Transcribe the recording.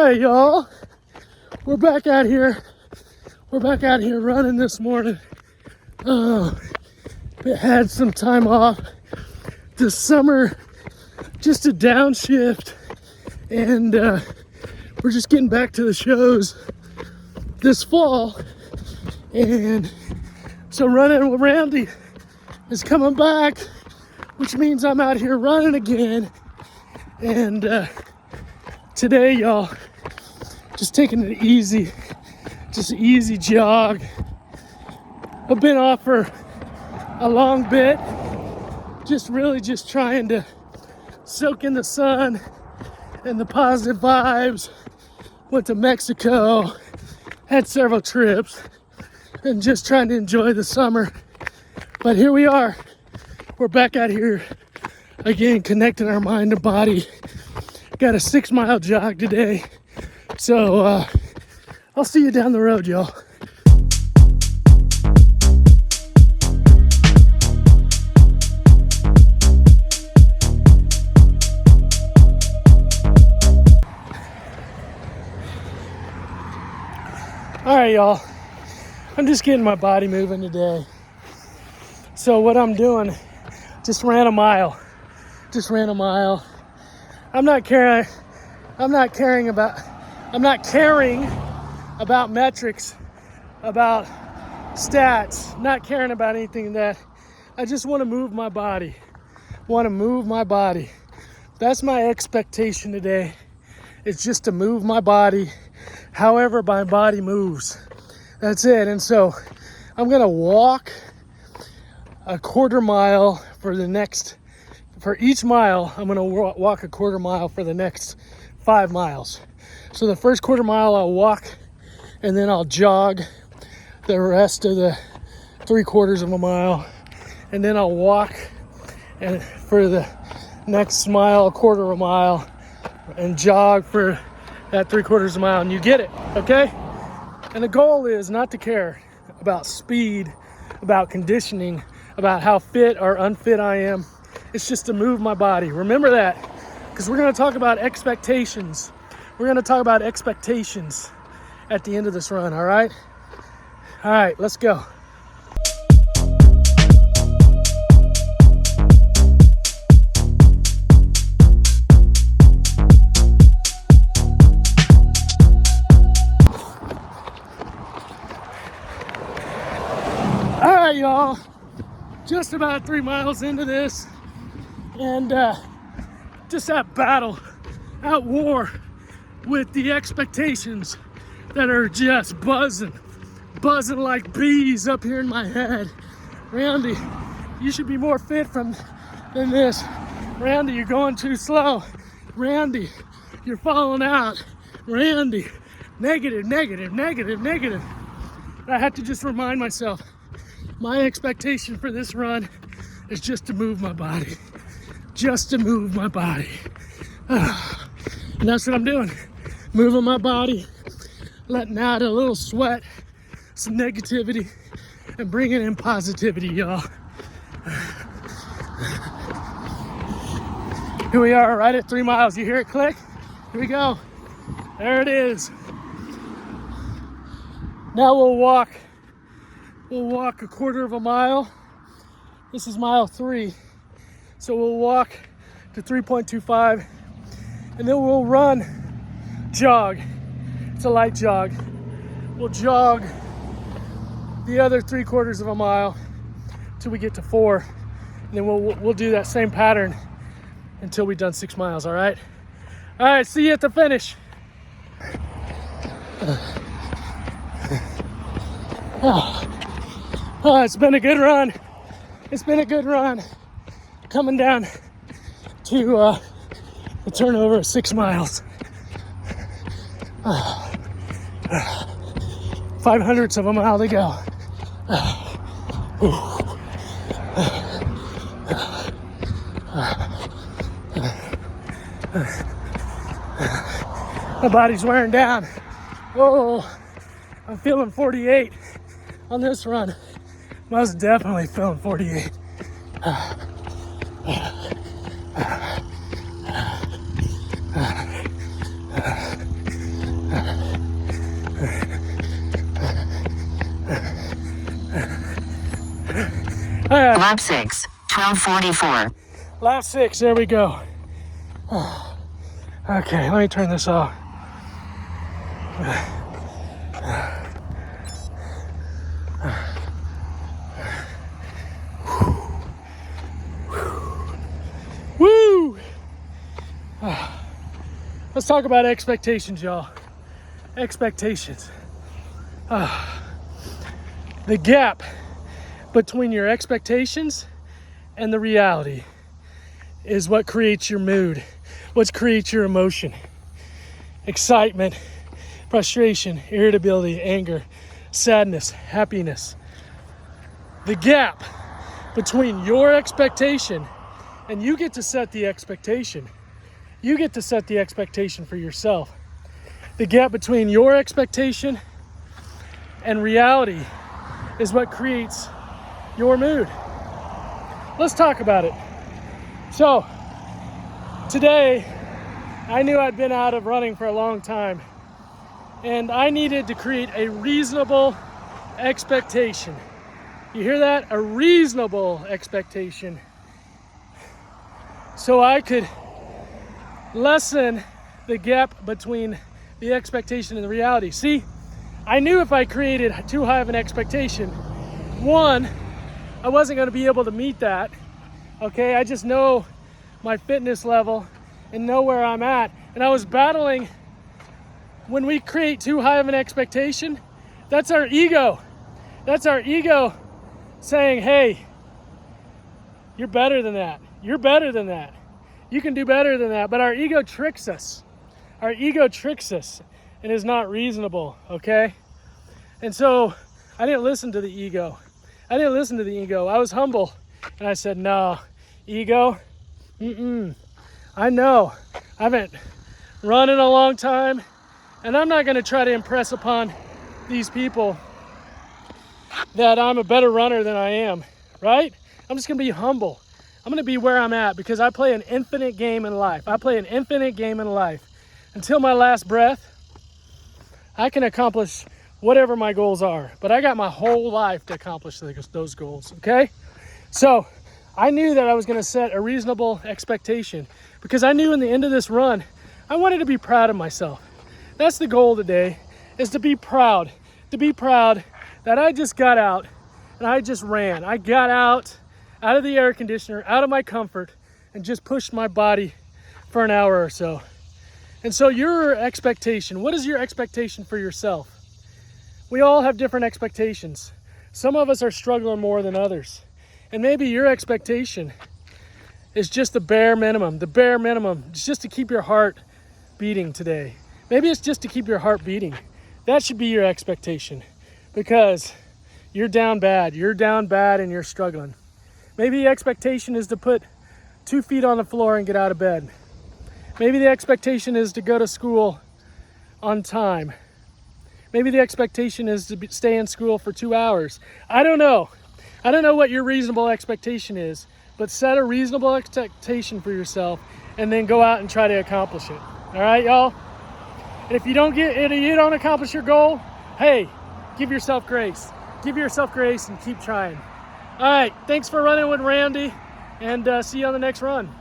right, y'all. We're back out here. We're back out here running this morning. Had some time off this summer, just a downshift, and we're just getting back to the shows this fall. And so Runnin Wit Randy is coming back, which means I'm out here running again. And today, y'all, just taking it easy, just an easy jog. I've been off for a long bit, just trying to soak in the sun and the positive vibes. Went to Mexico, had several trips, and just trying to enjoy the summer. But here we are. We're back out here again, connecting our mind and body. Got a 6-mile jog today. So I'll see you down the road, y'all. All right, y'all. I'm just getting my body moving today. So what I'm doing, just ran a mile. I'm not caring about metrics, about stats, not caring about anything that. I just want to move my body. That's my expectation today. It's just to move my body however my body moves. That's it. And so I'm going to walk a quarter mile for each mile. I'm going to walk a quarter mile for the next 5 miles. So the first quarter mile I'll walk, and then I'll jog the rest of the 3/4 of a mile, and then I'll walk and for the next mile, 1/4 of a mile, and jog for that 3/4 of a mile, and you get it, okay? And the goal is not to care about speed, about conditioning, about how fit or unfit I am. It's just to move my body. Remember that, because we're going to talk about expectations. We're going to talk about expectations at the end of this run, all right? All right, let's go. All right, y'all. Just about 3 miles into this, and just that battle, that war with the expectations that are just buzzing like bees up here in my head. Randy, you should be more fit than this. Randy, you're going too slow. Randy, you're falling out. Randy, negative. I have to just remind myself, my expectation for this run is just to move my body. And that's what I'm doing. Moving my body, letting out a little sweat, some negativity, and bringing in positivity, y'all. Here we are, right at 3 miles. You hear it click? Here we go. There it is. Now we'll walk a 1/4 of a mile. This is mile 3. So we'll walk to 3.25, and then we'll jog. It's a light jog. We'll jog the other 3/4 of a mile till we get to 4. And then we'll do that same pattern until we've done 6 miles, all right? All right, see you at the finish. Oh, it's been a good run. Coming down to the turnover of 6 miles. 5/100ths of a mile to go. My body's wearing down. Whoa, I'm feeling 48 on this run. Most definitely feeling 48. Lap 6, 12:44. Lap 6, there we go. Okay, let me turn this off. Woo! Let's talk about expectations, y'all. Expectations. The gap between your expectations and the reality is what creates your mood, what creates your emotion. Excitement, frustration, irritability, anger, sadness, happiness. The gap between your expectation, and you get to set the expectation. You get to set the expectation for yourself. The gap between your expectation and reality is what creates your mood. Let's talk about it. So, today, I knew I'd been out of running for a long time, and I needed to create a reasonable expectation. You hear that? A reasonable expectation. So I could lessen the gap between the expectation and the reality. See, I knew if I created too high of an expectation, one, I wasn't going to be able to meet that. Okay, I just know my fitness level and know where I'm at. And I was battling when we create too high of an expectation. That's our ego. That's our ego saying, hey, you're better than that. You're better than that. You can do better than that. But our ego tricks us. Our ego tricks us and is not reasonable, okay? And so I didn't listen to the ego. I didn't listen to the ego. I was humble. And I said, no, ego, I know. I haven't run in a long time. And I'm not going to try to impress upon these people that I'm a better runner than I am, right? I'm just going to be humble. I'm going to be where I'm at because I play an infinite game in life. I play an infinite game in life. Until my last breath, I can accomplish whatever my goals are. But I got my whole life to accomplish those goals, okay? So I knew that I was going to set a reasonable expectation because I knew in the end of this run, I wanted to be proud of myself. That's the goal today, is to be proud. To be proud that I just got out and I just ran. I got out of the air conditioner, out of my comfort, and just pushed my body for an hour or so. And so your expectation, what is your expectation for yourself? We all have different expectations. Some of us are struggling more than others. And maybe your expectation is just the bare minimum. The bare minimum is just to keep your heart beating today. Maybe it's just to keep your heart beating. That should be your expectation because you're down bad. You're down bad and you're struggling. Maybe the expectation is to put 2 feet on the floor and get out of bed. Maybe the expectation is to go to school on time. Maybe the expectation is to stay in school for 2 hours. I don't know. I don't know what your reasonable expectation is, but set a reasonable expectation for yourself and then go out and try to accomplish it. All right, y'all? And if you don't accomplish your goal, hey, give yourself grace. Give yourself grace and keep trying. All right, thanks for running with Randy, and see you on the next run.